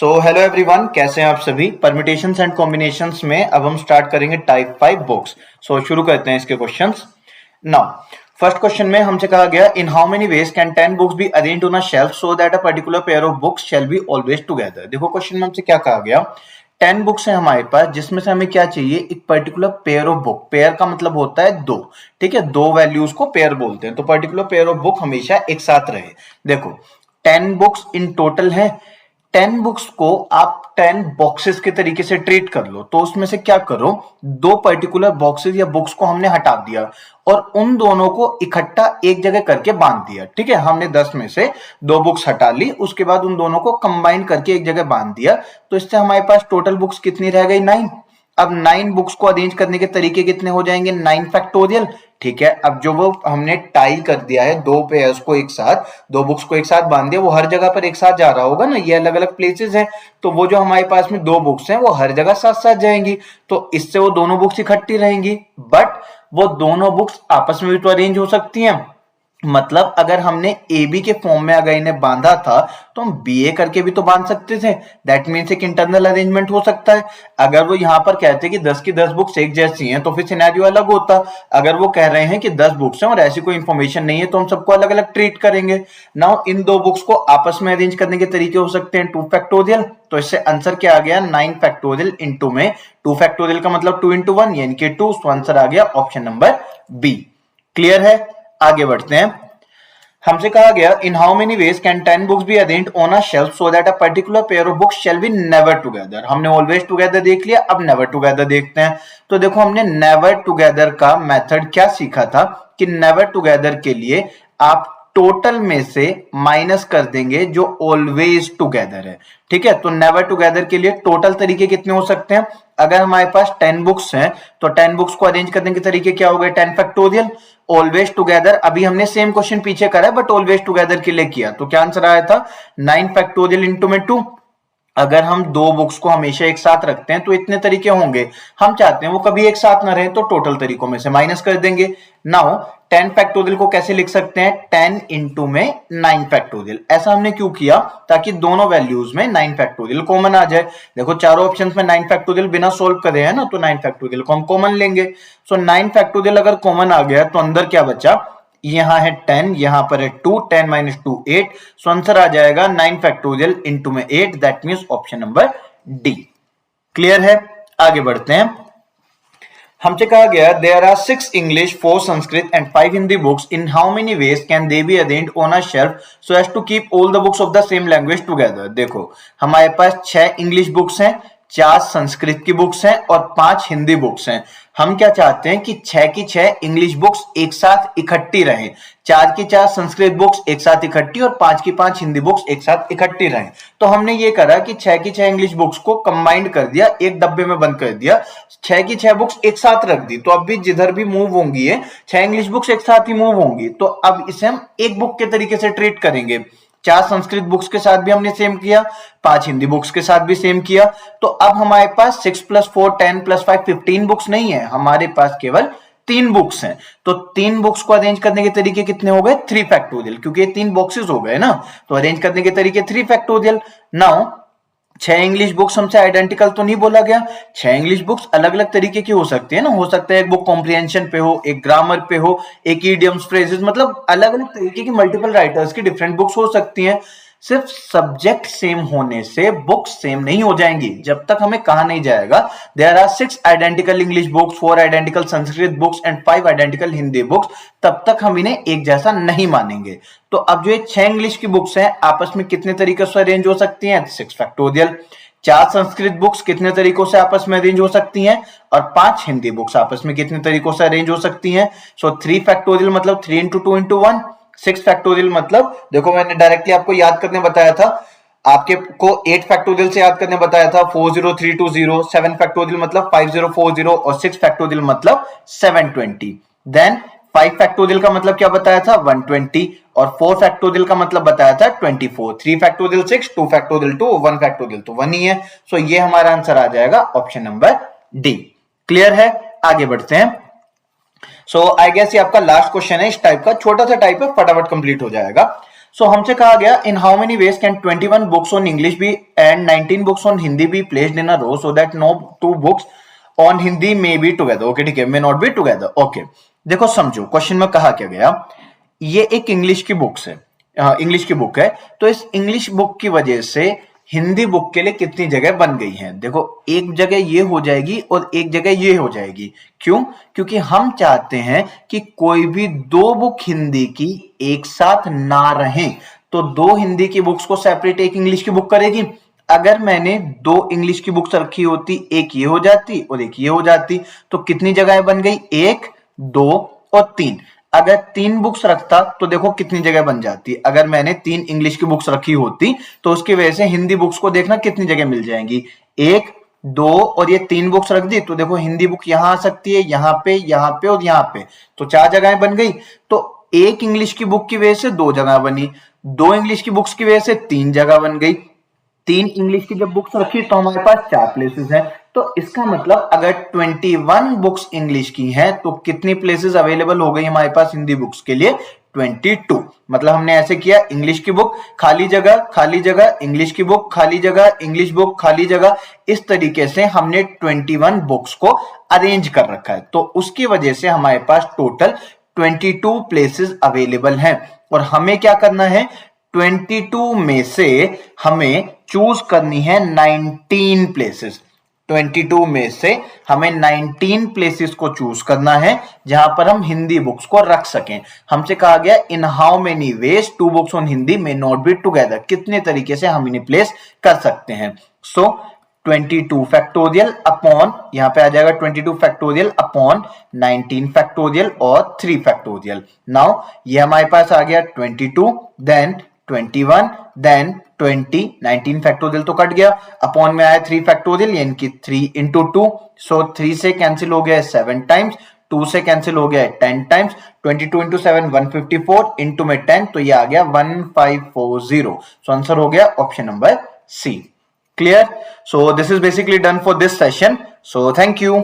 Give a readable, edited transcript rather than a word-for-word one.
Hello everyone, कैसे हैं आप सभी। परम्यूटेशंस एंड कॉम्बिनेशंस में अब हम स्टार्ट करेंगे टाइप 5 बुक्स। शुरू करते हैं इसके क्वेश्चंस। नाउ फर्स्ट क्वेश्चन में हमसे कहा गया, in how many ways can 10 books B arranged on a shelf so that a particular pair of books shall be always together. देखो क्वेश्चन में हमसे क्या कहा गया, 10 बुक्स है हमारे पास, जिसमें से हमें क्या चाहिए, एक particular pair of book. Pair का मतलब होता है दो, ठीक है, दो वैल्यूज को पेयर बोलते हैं। तो पर्टिकुलर पेयर ऑफ बुक हमेशा एक साथ रहे। देखो 10 बुक्स इन टोटल है, 10 बुक्स को आप 10 बॉक्सेस के तरीके से ट्रीट कर लो। तो उसमें से क्या करो, दो पर्टिकुलर बॉक्सेस या बुक्स को हमने हटा दिया और उन दोनों को इकट्ठा एक जगह करके बांध दिया। ठीक है, हमने 10 में से दो बुक्स हटा ली, उसके बाद उन दोनों को कंबाइन करके एक जगह बांध दिया। तो इससे हमारे पास टोटल बुक्स कितनी रह गई, 9। अब 9 बुक्स को अरेंज करने के तरीके कितने हो जाएंगे, 9 फैक्टोरियल। ठीक है, अब जो वो हमने टाई कर दिया है, दो पेयर्स को एक साथ, दो बुक्स को एक साथ बांध दिया, वो हर जगह पर एक साथ जा रहा होगा ना, ये अलग अलग प्लेसेस हैं। तो वो जो हमारे पास में दो बुक्स हैं वो हर जगह साथ साथ जाएंगी, तो इससे वो दोनों बुक्स इकट्ठी रहेंगी। बट वो दोनों बुक्स आपस में भी तो अरेंज हो सकती हैं। मतलब अगर हमने ए बी के फॉर्म में अगर इन्हें बांधा था तो हम बी ए करके भी तो बांध सकते थे। दैट मीन्स एक इंटरनल अरेंजमेंट हो सकता है। अगर वो यहां पर कहते कि 10 की 10 बुक्स एक जैसी हैं तो फिर सिनेरियो अलग होता। अगर वो कह रहे हैं कि 10 बुक्स हैं और ऐसी कोई इंफॉर्मेशन नहीं है तो हम सबको अलग अलग ट्रीट करेंगे। नाउ इन दो बुक्स को आपस में अरेंज करने के तरीके हो सकते हैं 2 फैक्टोरियल। तो इससे आंसर क्या आ गया, 9 फैक्टोरियल इंटू में 2 फैक्टोरियल का मतलब 2 इंटू 1 यानी कि 2। तो आंसर आ गया ऑप्शन नंबर बी। क्लियर है, आगे बढ़ते हैं। हमसे कहा गया, in how many ways can 10 books B arranged on a shelf so that a particular pair of books shall be never together. हमने ऑलवेज टुगेदर देख लिया, अब नेवर टुगेदर देखते हैं। तो देखो हमने नेवर टुगेदर का मेथड क्या सीखा था कि नेवर टुगेदर के लिए आप टोटल में से माइनस कर देंगे जो ऑलवेज टुगेदर है। ठीक है, तो नेवर टुगेदर के लिए टोटल तरीके कितने हो सकते हैं। अगर हमारे पास 10 बुक्स हैं तो 10 बुक्स को अरेंज करने के तरीके क्या हो गए, 10 फैक्टोरियल। ऑलवेज टुगेदर अभी हमने सेम क्वेश्चन पीछे करा है बट ऑलवेज टुगेदर के लिए किया, तो क्या आंसर आया था 9 फैक्टोरियल इंटू में 2। अगर हम दो बुक्स को हमेशा एक साथ रखते हैं तो इतने तरीके होंगे, हम चाहते हैं वो कभी एक साथ ना रहे तो टोटल तरीकों में से माइनस कर देंगे। नाउ 10 फैक्टोरियल को कैसे लिख सकते हैं, 10 इंटू में 9 फैक्टोरियल। ऐसा हमने क्यों किया, ताकि दोनों वैल्यूज में 9 फैक्टोरियल कॉमन आ जाए। देखो चारों ऑप्शंस में 9 फैक्टोरियल बिना सोल्व करे हैं ना, तो 9 फैक्टोरियल को हम कॉमन लेंगे। सो 9 फैक्टोरियल अगर कॉमन आ गया तो अंदर क्या बचा, यहां है 10, यहां पर है 2, 10 माइनस 2 8। सो आंसर आ जाएगा 9 फैक्टोरियल इंटू में 8, that means option number D. Clear है, आगे बढ़ते हैं। हमसे कहा गया, there are 6 English, 4 Sanskrit and 5 Hindi books, in how many ways can they be arranged on a shelf so as to keep all the books of the same language together. देखो हमारे पास 6 English books हैं, 4 संस्कृत की बुक्स हैं और 5 Hindi books हैं। हम क्या चाहते हैं कि 6 की 6 इंग्लिश बुक्स एक साथ इकट्ठी रहें, 4 की 4 संस्कृत बुक्स एक साथ इकट्ठी और 5 की 5 हिंदी बुक्स एक साथ इकट्ठी रहें। तो हमने ये करा कि 6 की 6 इंग्लिश बुक्स को कंबाइंड कर दिया, एक डब्बे में बंद कर दिया, 6 की 6 बुक्स एक साथ रख दी। तो अब भी जिधर भी मूव होंगी ये 6 इंग्लिश बुक्स एक साथ ही मूव होंगी। तो अब इसे हम एक बुक के तरीके से ट्रीट करेंगे। 4 संस्कृत बुक्स के साथ भी हमने सेम किया, 5 हिंदी बुक्स के साथ भी सेम किया। तो अब हमारे पास 6 प्लस 4 10 प्लस 5 15 बुक्स नहीं है, हमारे पास केवल 3 बुक्स हैं। तो 3 बुक्स को अरेंज करने के तरीके कितने हो गए, 3 फैक्टोरियल, क्योंकि ये 3 बॉक्सेस हो गए ना, तो अरेंज करने के तरीके 3 फैक्टोरियल। नाउ 6 इंग्लिश बुक्स हमसे आइडेंटिकल तो नहीं बोला गया, 6 इंग्लिश बुक्स अलग अलग तरीके की हो सकती है ना। हो सकता है एक बुक कॉम्प्रिहेंशन पे हो, एक ग्रामर पे हो, एक इडियम्स फ्रेजेस, मतलब अलग अलग तरीके की मल्टीपल राइटर्स की डिफरेंट बुक्स हो सकती हैं। सिर्फ सब्जेक्ट सेम होने से बुक्स सेम नहीं हो जाएंगी। जब तक हमें कहा नहीं जाएगा there are 6 identical English books, 4 identical Sanskrit books and 5 identical Hindi books, तब तक हम इन्हें एक जैसा नहीं मानेंगे। तो अब जो ये 6 इंग्लिश की बुक्स हैं आपस में कितने तरीके से अरेंज हो सकती हैं, 6 फैक्टोरियल। 4 संस्कृत बुक्स कितने तरीकों से आपस में अरेंज हो सकती हैं, और 5 हिंदी बुक्स आपस में कितने तरीकों से अरेंज हो सकती हैं। सो 3 फैक्टोरियल मतलब 3 इंटू 2 इंटू 1। 6 फैक्टोरियल मतलब, देखो मैंने डायरेक्टली आपको याद करने बताया था, आपके को 8 फैक्टोरियल से याद करने बताया था 40320। 7 फैक्टोरियल मतलब 5040 और 6 फैक्टोरियल मतलब 720। देन 5 फैक्टोरियल का मतलब क्या बताया था, 120, और 4 फैक्टोरियल का मतलब बताया था 24। 3 फैक्टोरियल 6, 2 फैक्टोरियल 2, 1 फैक्टोरियल तो 1 ही है। सो ये हमारा आंसर आ जाएगा ऑप्शन नंबर डी। क्लियर है, आगे बढ़ते हैं। सो आई गेस ये आपका लास्ट क्वेश्चन है इस टाइप का, छोटा सा टाइप है, फटाफट कंप्लीट हो जाएगा। सो हमसे कहा गया in how many ways can 21 books on English be and 19 books on Hindi be placed in a row so that no two books on Hindi may be together. Okay ठीक है, may not be together. Okay देखो समझो question में कहा क्या गया, ये एक इंग्लिश की बुक्स है, इंग्लिश की बुक है, तो इस इंग्लिश बुक की वजह से हिंदी बुक के लिए कितनी जगह बन गई हैं। देखो एक जगह ये हो जाएगी और एक जगह ये हो जाएगी। क्यों? क्योंकि हम चाहते हैं कि कोई भी दो बुक हिंदी की एक साथ ना रहें, तो दो हिंदी की बुक्स को सेपरेट एक इंग्लिश की बुक करेगी। अगर मैंने दो इंग्लिश की बुक्स रखी होती, एक ये हो जाती और एक ये हो जाती, तो कितनी जगह बन गई, एक, दो और तीन। अगर तीन बुक्स रखता तो देखो कितनी जगह बन जाती। अगर मैंने तीन इंग्लिश की बुक्स रखी होती तो उसकी वजह से हिंदी बुक्स को देखना कितनी जगह मिल जाएंगी, एक, दो और ये तीन बुक्स रख दी तो देखो हिंदी बुक यहां आ सकती है, यहां पे और यहां पे, तो चार जगहें बन गई। तो एक इंग्लिश की बुक की वजह से दो जगह बनी, दो इंग्लिश की बुक्स की वजह से तीन जगह बन गई, तीन इंग्लिश की जब बुक्स रखी तो हमारे पास चार प्लेसेस हैं। तो इसका मतलब अगर 21 बुक्स इंग्लिश की हैं तो कितनी प्लेसेस अवेलेबल हो गई हमारे पास हिंदी बुक्स के लिए, 22। मतलब हमने ऐसे किया, इंग्लिश की बुक खाली जगह, इंग्लिश की बुक खाली जगह, इंग्लिश बुक खाली जगह, इस तरीके से हमने 21 बुक्स को अरेंज कर रखा है। तो उसकी वजह से हमारे पास टोटल 22 प्लेसेस अवेलेबल हैं और हमें क्या करना है, 22 में से हमें चूज करनी है 19 प्लेसेस। 22 में से हमें 19 प्लेसेस को चूज करना है जहां पर हम हिंदी बुक्स को रख सकें। हमसे कहा गया in how many ways two books on Hindi may not be together, कितने तरीके से हम इन्हें प्लेस कर सकते हैं। सो 22 फैक्टोरियल अपॉन, यहां पे आ जाएगा 22 फैक्टोरियल अपॉन 19 फैक्टोरियल और 3 फैक्टोरियल। नाउ ये हमारे पास आ गया 22, देन 21, देन 20, 19 फैक्टोरियल तो कट गया, अपॉन में आया 3 फैक्टोरियल यानी कि 3 इंटू 2, सो 3 से कैंसिल हो गया 7 टाइम्स, 2 से कैंसिल हो गया 10 टाइम्स, 22 इंटू 7 154, इंटू में 10 तो ये आ गया 1540। सो आंसर हो गया option number C. Clear? So this is basically done for this session. So thank you.